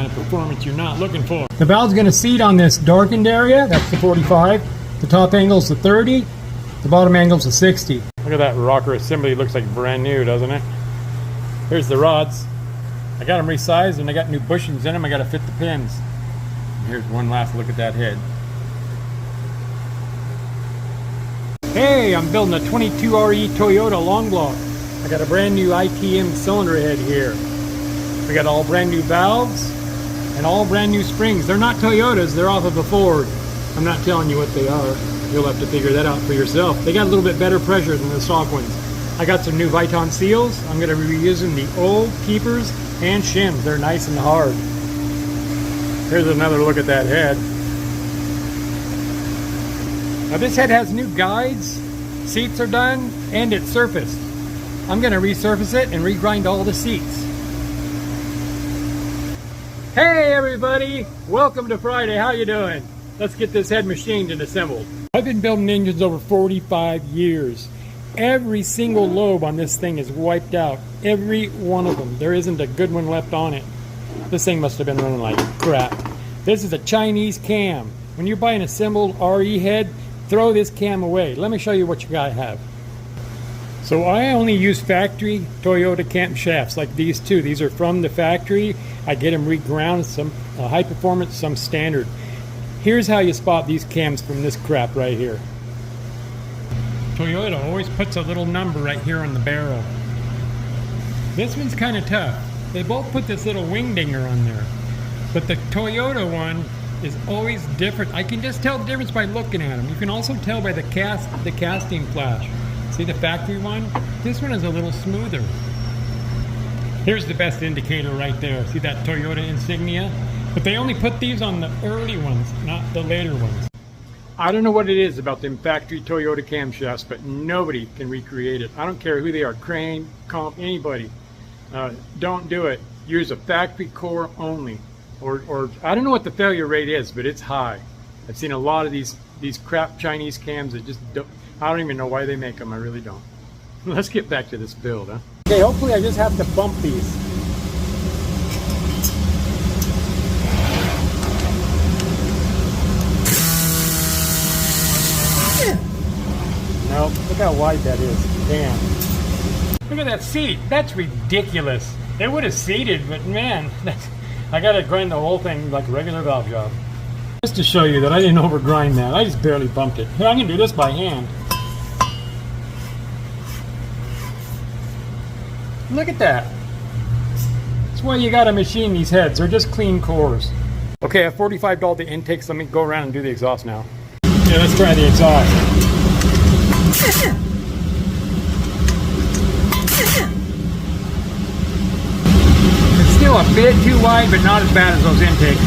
kind of performance you're not looking for. The valve's going to seat on this darkened area. That's the 45. The top angle's the 30. The bottom angle's the 60. Look at that rocker assembly. It looks like brand new, doesn't it? Here's the rods. I got them resized and I got new bushings in them. I got to fit the pins. And here's one last look at that head. Hey, I'm building a 22RE Toyota long block. I got a brand new ITM cylinder head here. We got all brand new valves and all brand new springs. They're not Toyotas, they're off of a Ford. I'm not telling you what they are. You'll have to figure that out for yourself. They got a little bit better pressure than the stock ones. I got some new Viton seals. I'm going to be reusing the old keepers and shims. They're nice and hard. Here's another look at that head. Now this head has new guides, seats are done, and it's surfaced. I'm going to resurface it and regrind all the seats. Hey everybody, welcome to Friday. How you doing? Let's get this head machined and assembled. I've been building engines over 45 years. Every single lobe on this thing is wiped out. Every one of them. There isn't a good one left on it. This thing must have been running like crap. This is a Chinese cam. When you buy an assembled RE head, throw this cam away. Let me show you what you gotta have. So I only use factory Toyota camshafts like these two. These are from the factory. I get them reground, some high performance, some standard. Here's how you spot these cams from this crap right here. Toyota always puts a little number right here on the barrel. This one's kind of tough. They both put this little wing dinger on there. But the Toyota one is always different. I can just tell the difference by looking at them. You can also tell by the casting flash. See the factory one? This one is a little smoother. Here's the best indicator right there. See that Toyota insignia? But they only put these on the early ones, not the later ones. I don't know what it is about them factory Toyota camshafts, but nobody can recreate it. I don't care who they are, Crane, Comp, anybody. Don't do it. Use a factory core only. Or I don't know what the failure rate is, but it's high. I've seen a lot of these crap Chinese cams that just don't, I don't even know why they make them, I really don't. Let's get back to this build, huh? Okay, hopefully I just have to bump these. No, look how wide that is. Damn. Look at that seat. That's ridiculous. It would have seated, but man, I gotta grind the whole thing like a regular valve job. Just to show you that I didn't overgrind that. I just barely bumped it. Here, I can do this by hand. Look at that. That's why you gotta machine these heads. They're just clean cores. Okay, I've $45 all the intakes. Let me go around and do the exhaust now. Yeah, let's try the exhaust. It's still a bit too wide, but not as bad as those intakes.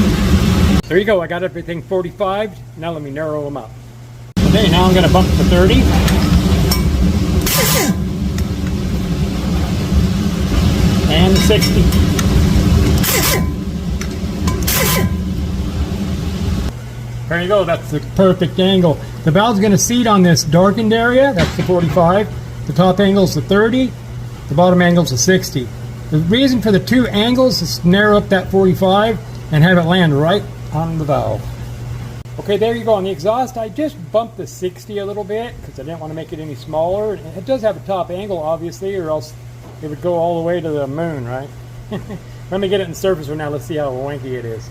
There you go, I got everything 45. Now let me narrow them up. Okay, now I'm going to bump to 30. And 60. There you go, that's the perfect angle. The valve's going to seat on this darkened area. That's the 45. The top angle's the 30. The bottom angle's the 60. The reason for the two angles is to narrow up that 45 and have it land right on the valve. Okay, there you go. On the exhaust, I just bumped the 60 a little bit because I didn't want to make it any smaller. It does have a top angle, obviously, or else it would go all the way to the moon, right? Let me get it in surfacer now. Let's see how wanky it is.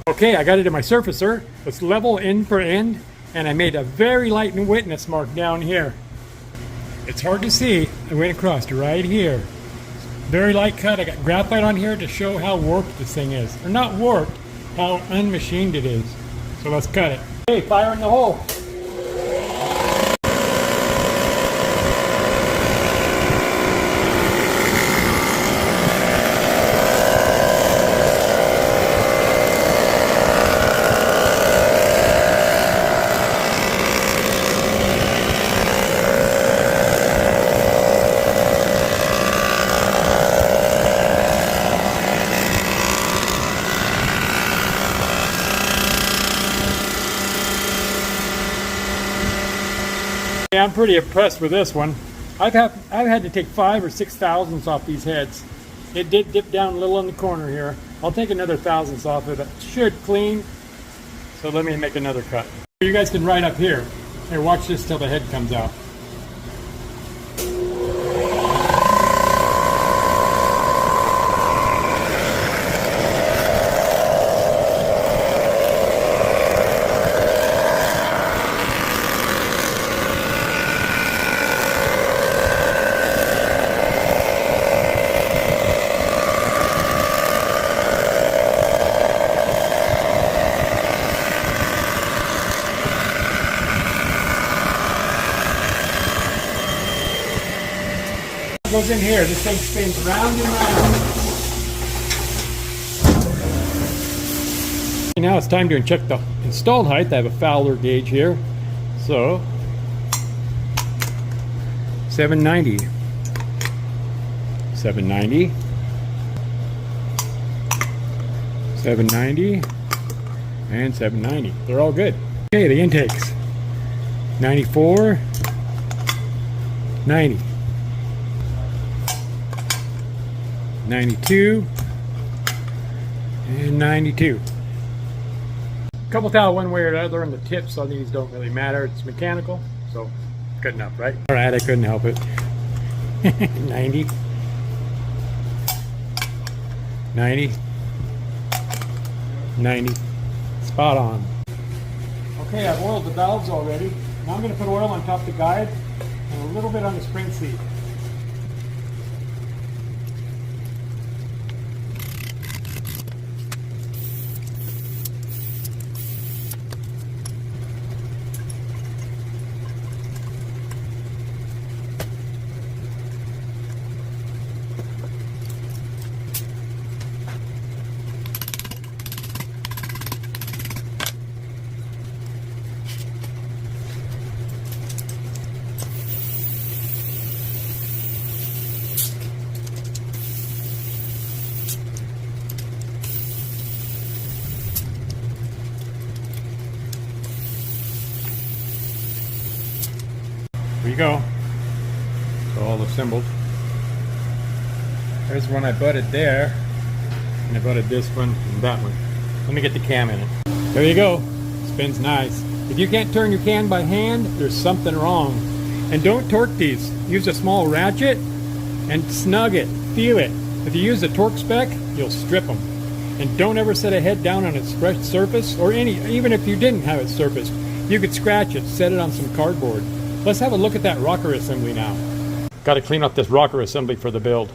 Okay, I got it in my surfacer. It's level end for end, and I made a very light witness mark down here. It's hard to see. I went across right here. Very light cut. I got graphite on here to show how warped this thing is. Or not warped, how unmachined it is. So let's cut it. Okay, fire in the hole. I'm pretty impressed with this one. I've had to take 5 or 6 thousandths off these heads. It did dip down a little in the corner here. I'll take another thousandths off of it. It should clean. So let me make another cut. You guys can ride up here. Here, watch this till the head comes out. Goes in here. This thing spins round and round. Now it's time to check the installed height. I have a Fowler gauge here. So 790, 790, 790, and 790. They're all good. Okay, the intakes. 94, 90. 92 and 92. Couple towel one way or the other, and the tips on these don't really matter. It's mechanical, so good enough, right? All right, I couldn't help it. 90, 90, 90. Spot on. Okay, I've oiled the valves already. Now I'm going to put oil on top of the guide and a little bit on the spring seat. There you go. It's all assembled. There's one I butted there, and I butted this one and that one. Let me get the cam in it. There you go. Spins nice. If you can't turn your can by hand, there's something wrong. And don't torque these. Use a small ratchet and snug it. Feel it. If you use a torque spec, you'll strip them. And don't ever set a head down on its fresh surface, or even if you didn't have it surfaced, you could scratch it, set it on some cardboard. Let's have a look at that rocker assembly now. Got to clean up this rocker assembly for the build.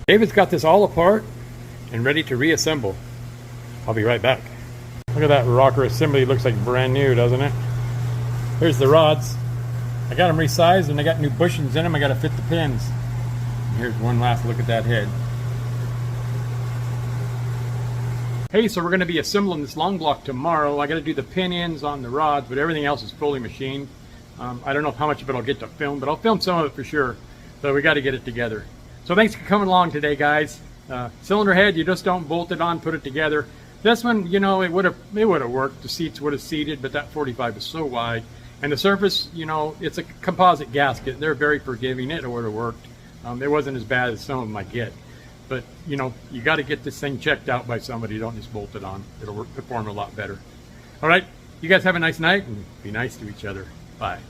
David's got this all apart and ready to reassemble. I'll be right back. Look at that rocker assembly. It looks like brand new, doesn't it? Here's the rods. I got them resized and I got new bushings in them. I got to fit the pins. And here's one last look at that head. Hey, so we're going to be assembling this long block tomorrow. I got to do the pin ends on the rods, but everything else is fully machined. I don't know how much of it I'll get to film, but I'll film some of it for sure. So we got to get it together. So thanks for coming along today, guys. Cylinder head, you just don't bolt it on, put it together. This one, you know, it would have worked. The seats would have seated, but that 45 is so wide. And the surface, you know, it's a composite gasket. They're very forgiving. It would have worked. It wasn't as bad as some of them I get. But, you know, you got to get this thing checked out by somebody. Don't just bolt it on. It'll perform a lot better. All right. You guys have a nice night and be nice to each other. Bye.